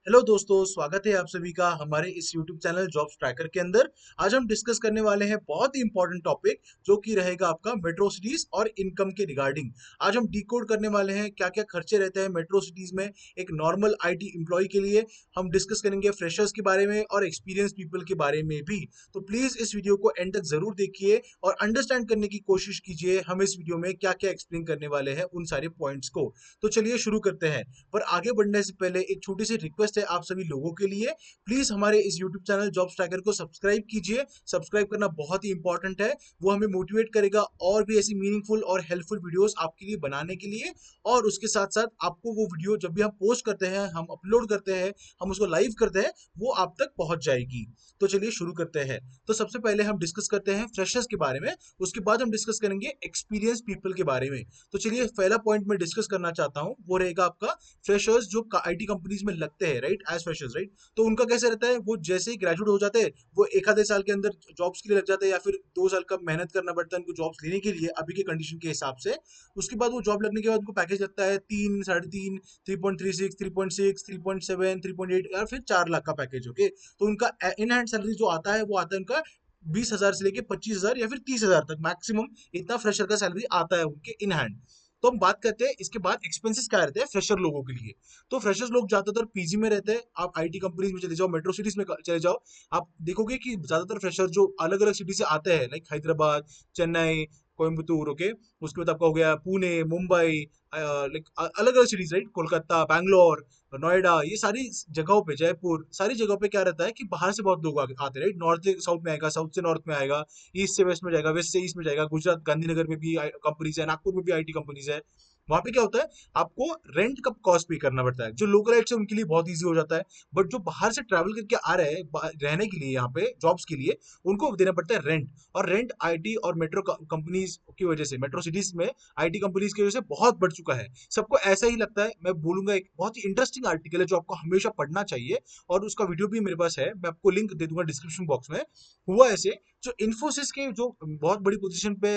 Hello दोस्तों, स्वागत है आप सभी का हमारे इस YouTube चैनल जॉब्स ट्रैकर के अंदर। आज हम डिस्कस करने वाले हैं बहुत ही इंपॉर्टेंट टॉपिक जो कि रहेगा आपका मेट्रो सिटीज और इनकम के रिगार्डिंग। आज हम डिकोड करने वाले हैं क्या क्या खर्चे रहते हैं मेट्रो सिटीज में एक नॉर्मल आईटी एम्प्लॉय के लिए। हम डिस्कस करेंगे फ्रेशर्स के बारे में और एक्सपीरियंस पीपल के बारे में भी। तो प्लीज इस वीडियो को एंड तक जरूर देखिए और अंडरस्टैंड करने की कोशिश कीजिए हम इस वीडियो में क्या क्या एक्सप्लेन करने वाले हैं उन सारे पॉइंट्स को। तो चलिए शुरू करते हैं। पर आगे बढ़ने से पहले एक छोटी सी रिक्वेस्ट है आप सभी लोगों के लिए। प्लीज हमारे इस यूट्यूब चैनल जॉब्स ट्रैकर को सब्सक्राइब कीजिए। सब्सक्राइब करना बहुत ही इंपॉर्टेंट है। वो हमें मोटिवेट करेगा और भी ऐसी मीनिंगफुल और हेल्पफुल वीडियोस आपके लिए बनाने के लिए। और उसके साथ साथ आपको वो वीडियो जब भी हम पोस्ट करते हैं, हम अपलोड करते हैं, हम उसको लाइव करते हैं, वो आप तक पहुंच जाएगी। तो चलिए शुरू करते हैं। तो सबसे पहले हम डिस्कस करते हैं फ्रेशर्स के बारे में। उसके बाद हम डिस्कस करेंगे एक्सपीरियंस पीपल के बारे में। तो चलिए पहला पॉइंट मैं डिस्कस करना चाहता हूँ वो रहेगा आपका फ्रेशर्स जो आईटी कंपनीज में लगते हैं, राइट, एज फ्रेशर्स, राइट। तो उनका कैसे रहता है, वो जैसे ही ग्रेजुएट हो जाते हैं वो एक आधे साल के अंदर जॉब्स के लिए लग जाते हैं या फिर 2 साल का मेहनत करना पड़ता है उनको जॉब्स लेने के लिए अभी के कंडीशन के हिसाब से। उसके बाद वो जॉब लगने के बाद उनको पैकेज लगता है 3, 3.5, 3.36, 3.6, 3.7, 3.8 या फिर 4 लाख का पैकेज। ओके, तो उनका इन हैंड सैलरी जो आता है वो आता है उनका 20,000 से लेके 25,000 या फिर 30,000 तक मैक्सिमम। इतना फ्रेशर का सैलरी आता है उनके इन हैंड। तो हम बात करते हैं इसके बाद एक्सपेंसेस क्या रहते हैं फ्रेशर लोगों के लिए। तो फ्रेशर्स लोग ज्यादातर पीजी में रहते हैं। आप आईटी कंपनीज में चले जाओ, मेट्रो सिटीज में चले जाओ, आप देखोगे कि ज्यादातर फ्रेशर जो अलग अलग सिटी से आते हैं, लाइक हैदराबाद, चेन्नई, कोयम्बतूर। ओके, उसके बाद आपका हो गया पुणे, मुंबई, लाइक अलग अलग सिटीज, राइट, कोलकाता, बैंगलोर, नोएडा, ये सारी जगहों पे, जयपुर, सारी जगहों पे क्या रहता है कि बाहर से बहुत लोग आते हैं, राइट। नॉर्थ से साउथ में आएगा, साउथ से नॉर्थ में आएगा, ईस्ट से वेस्ट में जाएगा, वेस्ट से ईस्ट में जाएगा। गुजरात गांधीनगर में भी कंपनीज है, नागपुर में भी आईटी कंपनीज है। वहां पे क्या होता है, आपको रेंट का कॉस्ट पे करना पड़ता है। जो लोकलाइट्स है उनके लिए बहुत इजी हो जाता है, बट जो बाहर से ट्रैवल करके आ रहे हैं रहने के लिए यहाँ पे जॉब्स के लिए, उनको देना पड़ता है रेंट। और रेंट आईटी और मेट्रो कंपनीज की वजह से, मेट्रो सिटीज में आईटी कंपनीज की वजह से बहुत बढ़ चुका है। सबको ऐसा ही लगता है। मैं बोलूंगा एक बहुत ही इंटरेस्टिंग आर्टिकल है जो आपको हमेशा पढ़ना चाहिए, और उसका वीडियो भी मेरे पास है, मैं आपको लिंक दे दूंगा डिस्क्रिप्शन बॉक्स में। हुआ ऐसे, जो इन्फोसिस के जो बहुत बड़ी पोजीशन पे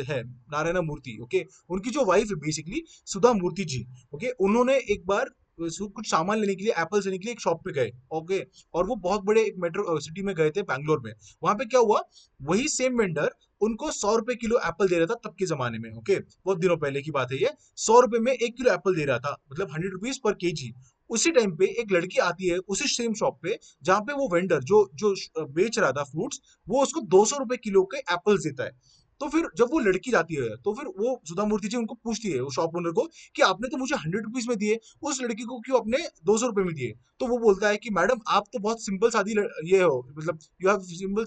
है, नारायण मूर्ति, ओके, उनकी जो वाइफ है बेसिकली सुधा मूर्ति जी। ओके, उन्होंने एक बार कुछ सामान लेने के लिए, एप्पल लेने के लिए एक शॉप पे गए। ओके, और वो बहुत बड़े एक मेट्रो सिटी में गए थे, बैंगलोर में। वहां पे क्या हुआ, वही सेम वेंडर उनको 100 रुपए किलो एप्पल दे रहा था तब के जमाने में। ओके, बहुत दिनों पहले की बात है ये। 100 रुपए में 1 किलो एप्पल दे रहा था, मतलब 100 रुपीज पर केजी। उसी टाइम पे एक लड़की आती है उसी सेम शॉप पे जहां पे वो वेंडर जो जो बेच रहा था फ्रूट्स, वो उसको 200 रुपए किलो के एप्पल्स देता है। तो फिर जब वो लड़की जाती है तो फिर वो सुधा मूर्ति जी उनको पूछती है, वो शॉप ओनर को, कि आपने तो मुझे 100 रुपीज में दिए, उस लड़की को क्यों आपने 200 रुपए में दिए? तो वो बोलता है कि मैडम आप तो बहुत सिंपल सादी ये हो, मतलब you have simple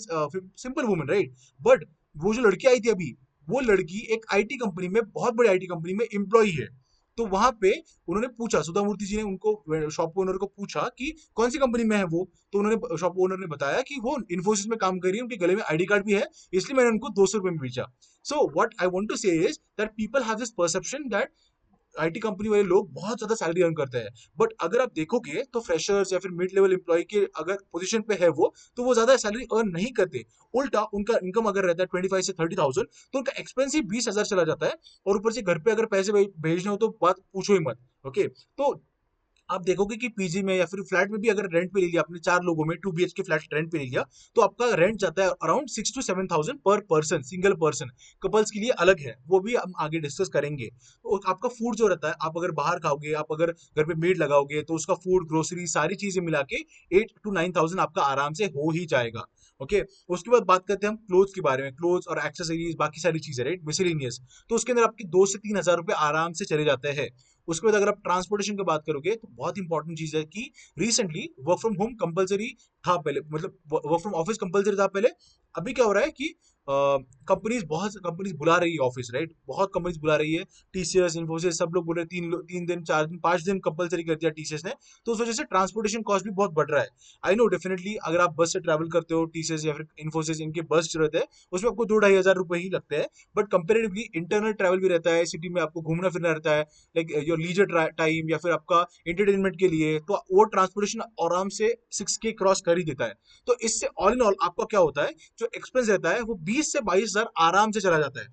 simple woman, right. But वो जो लड़की आई थी अभी, वो लड़की एक आईटी कंपनी में, बहुत बड़ी आईटी कंपनी में एम्प्लॉई है। तो वहां पे उन्होंने पूछा, सुधा मूर्ति जी ने उनको शॉप ओनर को पूछा कि कौन सी कंपनी में है वो। तो उन्होंने, शॉप ओनर ने बताया कि वो इन्फोसिस में काम कर रही है, उनके गले में आईडी कार्ड भी है, इसलिए मैंने उनको 200 रुपए में बेचा। So what I want to say is that people have this perception that IT company वाले लोग बहुत ज्यादा सैलरी अर्न करते हैं। बट अगर आप देखोगे तो फ्रेशर्स या फिर मिड लेवल एम्प्लॉय के अगर पोजीशन पे है वो, तो वो ज्यादा सैलरी अर्न नहीं करते। उल्टा उनका इनकम अगर रहता है 25 से 30,000, तो उनका एक्सपेंस ही 20,000 चला जाता है। और ऊपर से घर पे अगर पैसे भेजने हो तो बात पूछो ही मत। ओके, तो आप देखोगे कि पीजी में या फिर फ्लैट में भी अगर रेंट पे ले लिया आपने, 4 लोगों में 2 BHK फ्लैट रेंट पे ले लिया, तो आपका रेंट जाता है अराउंड 6 to 7,000 पर पर्सन, सिंगल पर्सन। कपल्स के लिए अलग है, वो भी हम आगे डिस्कस करेंगे। तो आपका फूड जो रहता है, आप अगर बाहर खाओगे, आप अगर घर पे मेड लगाओगे, तो उसका फूड, ग्रोसरी, सारी चीजें मिला के 8 to 9,000 आपका आराम से हो ही जाएगा। ओके, उसके बाद बात करते हैं हम क्लोथ्स के बारे में, क्लोथ्स और एक्सेसरीज, बाकी सारी चीजें, राइट, मिसलिनियस। तो उसके अंदर आपके 2 से 3 हजार रुपए आराम से चले जाते हैं। उसके बाद अगर आप ट्रांसपोर्टेशन की बात करोगे तो बहुत इंपॉर्टेंट चीज है कि recently work from home compulsory था पहले, मतलब वर्क फ्रॉम ऑफिस कंपलसरी था पहले। अभी क्या हो रहा है कि कंपनीज, बहुत कंपनीज बुला रही है ऑफिस, राइट, बहुत कंपनीज बुला रही है। टीसीएस, इन्फोसिस, सब लोग बोल रहे हैं 3 दिन, 4 दिन, 5 दिन कंपलसरी कर दिया टीसीएस ने। तो उस वजह से ट्रांसपोर्टेशन कॉस्ट भी बहुत बढ़ रहा है। आई नो, डेफिनेटली अगर आप बस से ट्रैवल करते हो, टीसीएस या फिर इन्फोसिस, इनके बस जो रहते हैं उसमें आपको 2-2,500 रुपए ही लगते हैं। बट कंपेरेटिवली इंटरनल ट्रैवल भी रहता है, सिटी में आपको घूमना फिरना रहता है, लाइक योर लीजर टाइम या फिर आपका एंटरटेनमेंट के लिए, तो वो ट्रांसपोर्टेशन आराम से 6K क्रॉस कर ही देता है। तो इससे ऑल इन ऑल आपका क्या होता है, जो एक्सपेंस रहता है वो 20 से 22 हजार आराम से चला जाता है।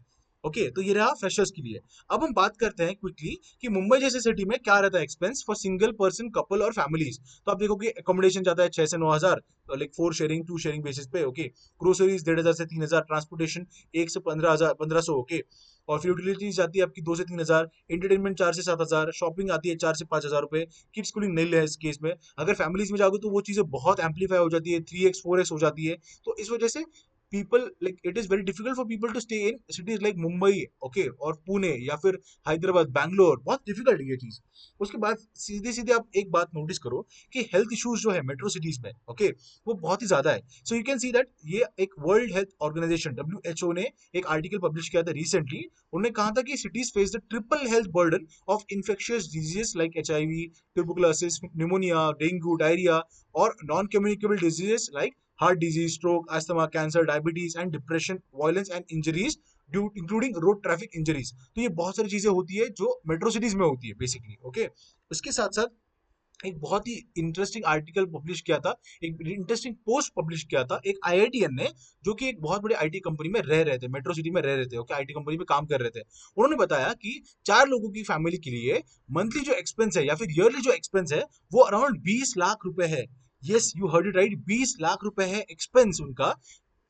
ओके, तो ये रहा फ्रेशर्स के लिए। अब हम बात करते हैं क्विकली कि मुंबई जैसे सिटी में क्या रहता है expense for single person, couple और फैमिलीज। तो आप देखोगे अकोमोडेशन जाता है 6 से 9 हजार, लाइक 4 शेयरिंग 2 शेयरिंग बेसिस पे। ओके, ग्रोसरीज 1,500 से 3,000, ट्रांसपोर्टेशन 1 से 15,000 1,500। ओके, और फिर यूटिलिटीज जाती है आपकी 2 से 3 हजार, एंटरटेनमेंट 4 से 7 हजार, शॉपिंग आती है 4 से 5 हजार रुपए, किड्स स्कूलिंग नहीं है इस केस में। अगर फैमिलीज में जाओगे तो वो चीजें बहुत एम्पलीफाई हो जाती है, 3x 4x हो जाती है। तो इस वजह से people, like it is very difficult for people to stay in cities like Mumbai, okay, और पुणे या फिर हैदराबाद, बैंगलोर। बहुत डिफिकल्ट है ये चीज। उसके बाद सीधे सीधे आप एक बात नोटिस करो कि हेल्थ इश्यूज जो है मेट्रो सिटीज में, ओके, वो बहुत ही ज्यादा है। So you can see that ये एक वर्ल्ड हेल्थ ऑर्गेनाइजेशन WHO ने एक आर्टिकल पब्लिश किया था रिसेंटली। उन्होंने कहा था कि cities face the triple health burden of infectious diseases like HIV, tuberculosis, pneumonia, dengue, diarrhoea, और non communicable diseases like heart disease, stroke, asthma, cancer, diabetes and depression, violence and injuries due including road traffic injuries। तो ये बहुत सारी चीजें होती है जो metro cities में होती है बेसिकली। ओके, उसके साथ साथ एक बहुत ही इंटरेस्टिंग आर्टिकल पब्लिश किया था, एक इंटरेस्टिंग पोस्ट पब्लिश किया था एक IITN ने, जो कि एक बहुत बड़ी IT कंपनी में रह रहे थे, मेट्रो सिटी में रह रहे थे। ओके, IT कंपनी में काम कर रहे थे। उन्होंने बताया कि 4 लोगों की फैमिली के लिए मंथली जो एक्सपेंस है या फिर ईयरली जो एक्सपेंस है वो अराउंड 20 लाख रुपए है। Yes, you heard it right, 20 lakh रुपए है एक्सपेंस उनका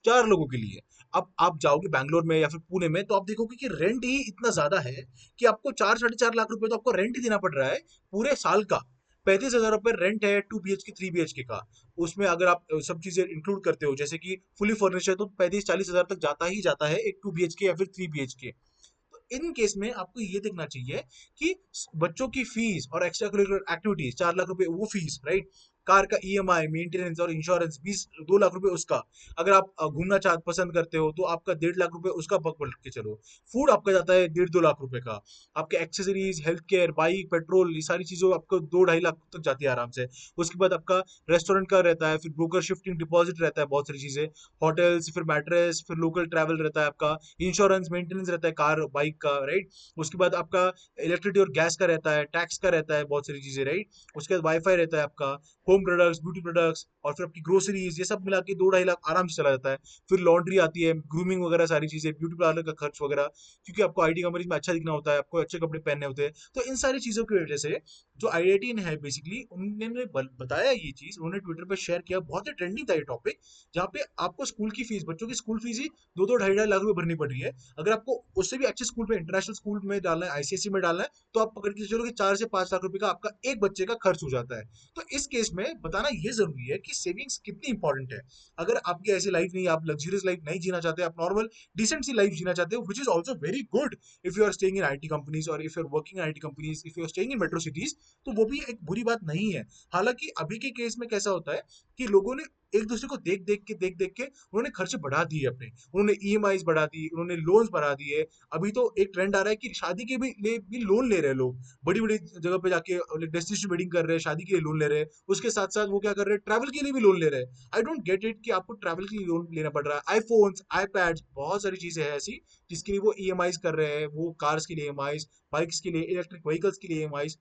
4 लोगों के लिए। अब आप जाओगे बैंगलोर में या फिर पुणे में तो आप देखोगे कि रेंट ही इतना ज्यादा है कि आपको 4 साढ़े 4 लाख रुपए तो आपको रेंट ही देना पड़ रहा है पूरे साल का। 35,000 रुपए रेंट है 2 BHK 3 BHK का। उसमें अगर आप सब चीजें इंक्लूड करते हो जैसे कि फुली फर्निश्ड है तो 35-40 हजार तक जाता ही जाता है एक 2 BHK या फिर 3 BHK। तो इन केस में आपको ये देखना चाहिए कि बच्चों की फीस और एक्स्ट्रा करिकुलर एक्टिविटीज 4 लाख रुपए वो फीस, राइट। कार का EMI, मेंटेनेंस और इंश्योरेंस 2 लाख रुपए उसका। अगर आप घूमना चाह पसंद करते हो तो आपका 1.5 लाख रुपए उसका पकड़ के चलो। फूड आपका जाता है 1.5 2 लाख रुपए का। आपके accessories, health care, bike, petrol, ये सारी चीजों आपको 2 ढाई लाख तक जाती है आराम से। उसके बाद आपका रेस्टोरेंट का रहता है, फिर ब्रोकर शिफ्टिंग डिपॉजिट रहता है, बहुत सारी चीजें, होटल्स, फिर मैट्रेस, फिर लोकल ट्रैवल रहता है आपका, इंश्योरेंस, मेंटेनेंस रहता है कार बाइक का, राइट। उसके बाद आपका इलेक्ट्रिसिटी और गैस का रहता है, टैक्स का रहता है, बहुत सारी चीजें, राइट। उसके बाद वाईफाई रहता है आपका, होम प्रोडक्ट्स, ब्यूटी प्रोडक्ट्स, और फिर आपकी ग्रोसरीज, ये सब मिला के 2 ढाई लाख आराम से चला जाता है। फिर लॉन्ड्री आती है, ग्रूमिंग वगैरह सारी चीजें, ब्यूटी पार्लर का खर्च वगैरह, क्योंकि आपको IT कंपनी में अच्छा दिखना होता है, आपको अच्छे कपड़े पहनने होते हैं। तो इन सारी चीजों की वजह से जो IIT ने है बेसिकली उन्होंने बताया ये चीज, उन्होंने ट्विटर पर शेयर किया, बहुत ही ट्रेंडिंग था ये टॉपिक। जहाँ पे आपको स्कूल की फीस, बच्चों की स्कूल फीस ही 2-2 ढाई-ढाई लाख रुपए भरनी पड़ रही है। अगर आपको उससे भी अच्छे स्कूल में, इंटरनेशनल स्कूल में डालना है, ICSE में डालना है, तो आप पकड़ के चलो कि 4 से 5 लाख रुपए का आपका एक बच्चे का खर्च हो जाता है। तो इस केस में बताना ये जरूरी है कि सेविंग्स कितनी इंपॉर्टेंट है। अगर आपकी ऐसी लाइफ नहीं, आप लग्जरियस लाइफ नहीं जीना चाहते, आप नॉर्मल डिसेंट सी लाइफ जीना चाहते हो, which is also very good if you are staying in IT companies, और if you are working in IT companies, if you are staying in metro cities, तो वो भी एक बुरी बात नहीं है। हालांकि अभी के केस में कैसा होता है कि लोगों ने एक दूसरे को देख देख के उन्होंने खर्चे बढ़ा दिए अपने, उन्होंने EMIs बढ़ा दी, उन्होंने लोन्स बढ़ा दिए। अभी तो एक ट्रेंड आ रहा है कि शादी के भी लोन ले रहे हैं लोग, बड़ी बड़ी जगह पे जाके डेस्टिनेशन वेडिंग कर रहे हैं, शादी के लिए लोन ले रहे हैं। उसके साथ साथ वो क्या कर रहे हैं, ट्रैवल के लिए भी लोन ले रहे हैं। आई डोंट गेट इट कि आपको ट्रैवल के लिए लोन लेना पड़ रहा है। आईफोन्स, iPads, बहुत सारी चीजें हैं ऐसी जिसके लिए वो EMIs कर रहे हैं, वो कार्स के लिए EMIs, बाइक्स के लिए, इलेक्ट्रिक व्हीकल्स के लिए EMIs,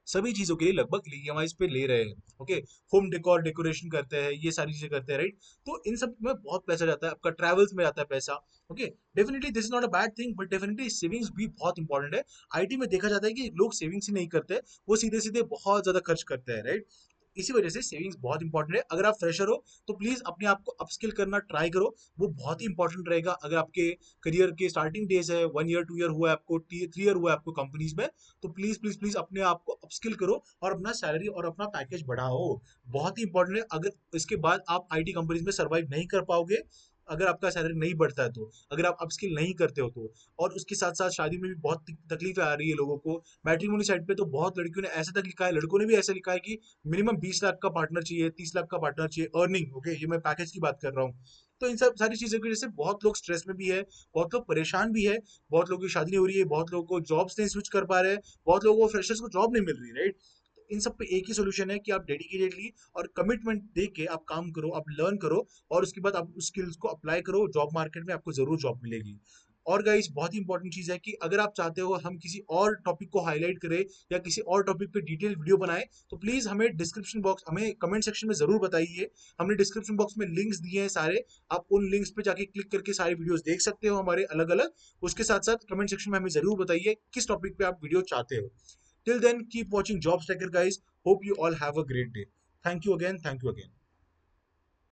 सभी चीजों के लिए लगभग EMIs पे ले रहे हैं। ओके, होम डेकोर डेकोरेशन करते हैं, ये सारी चीजें करते हैं, राइट। तो इन सब में बहुत पैसा जाता है, आपका ट्रैवल्स में जाता है पैसा। Okay, definitely this is not a bad thing, but definitely savings भी बहुत इंपॉर्टेंट है। IT में देखा जाता है कि लोग सेविंग्स ही नहीं करते, वो सीधे सीधे बहुत ज्यादा खर्च करते हैं, राइट। इसी वजह से सेविंग्स बहुत इंपॉर्टेंट है। अगर आप फ्रेशर हो तो प्लीज अपने आप को अपस्किल करना ट्राई करो, वो बहुत ही इंपॉर्टेंट रहेगा। अगर आपके करियर के स्टार्टिंग डेज है, 1 ईयर 2 ईयर हुआ है आपको, 3 ईयर हुआ है आपको कंपनीज में, तो प्लीज प्लीज प्लीज अपने आप को अपस्किल करो और अपना सैलरी और अपना पैकेज बढ़ाओ। बहुत ही इंपॉर्टेंट है। अगर इसके बाद आप IT कंपनीज में सर्वाइव नहीं कर पाओगे, अगर आपका सैलरी नहीं बढ़ता है तो, अगर आप अपस्किल नहीं करते हो तो। और उसके साथ साथ शादी में भी बहुत तकलीफें आ रही है लोगों को। मैट्रिमोनी साइड पे तो बहुत लड़कियों ने ऐसा तक लिखा है, लड़कों ने भी ऐसा लिखा है कि मिनिमम 20 लाख का पार्टनर चाहिए, 30 लाख का पार्टनर चाहिए अर्निंग। ओके, ये मैं पैकेज की बात कर रहा हूँ। तो इन सब सारी चीजों की वजह से बहुत लोग स्ट्रेस में भी है, बहुत लोग परेशान भी है, बहुत लोगों की शादी नहीं हो रही है, बहुत लोगों को जॉब्स नहीं स्विच कर पा रहे हैं, बहुत लोगों को फ्रेशर्स को जॉब नहीं मिल रही, राइट। तो इन सब पे एक ही सोल्यूशन है कि आप डेडिकेटेडली और कमिटमेंट दे के आप काम करो, आप लर्न करो, और उसके बाद आप उस स्किल्स को अप्लाई करो, जॉब मार्केट में आपको जरूर जॉब मिलेगी। और गाइस बहुत ही इंपॉर्टेंट चीज है कि अगर आप चाहते हो हम किसी और टॉपिक को हाईलाइट करें या किसी और टॉपिक पे डिटेल वीडियो बनाएं, तो प्लीज हमें कमेंट सेक्शन में जरूर बताइए। हमने डिस्क्रिप्शन बॉक्स में लिंक्स दिए हैं सारे, आप उन लिंक्स पे जाके क्लिक करके सारे वीडियोस देख सकते हो हमारे अलग अलग। उसके साथ साथ कमेंट सेक्शन में हमें जरूर बताइए किस टॉपिक पे आप वीडियो चाहते हो। Till then keep watching jobs tracker guys, hope you all have a great day. Thank you again, thank you again.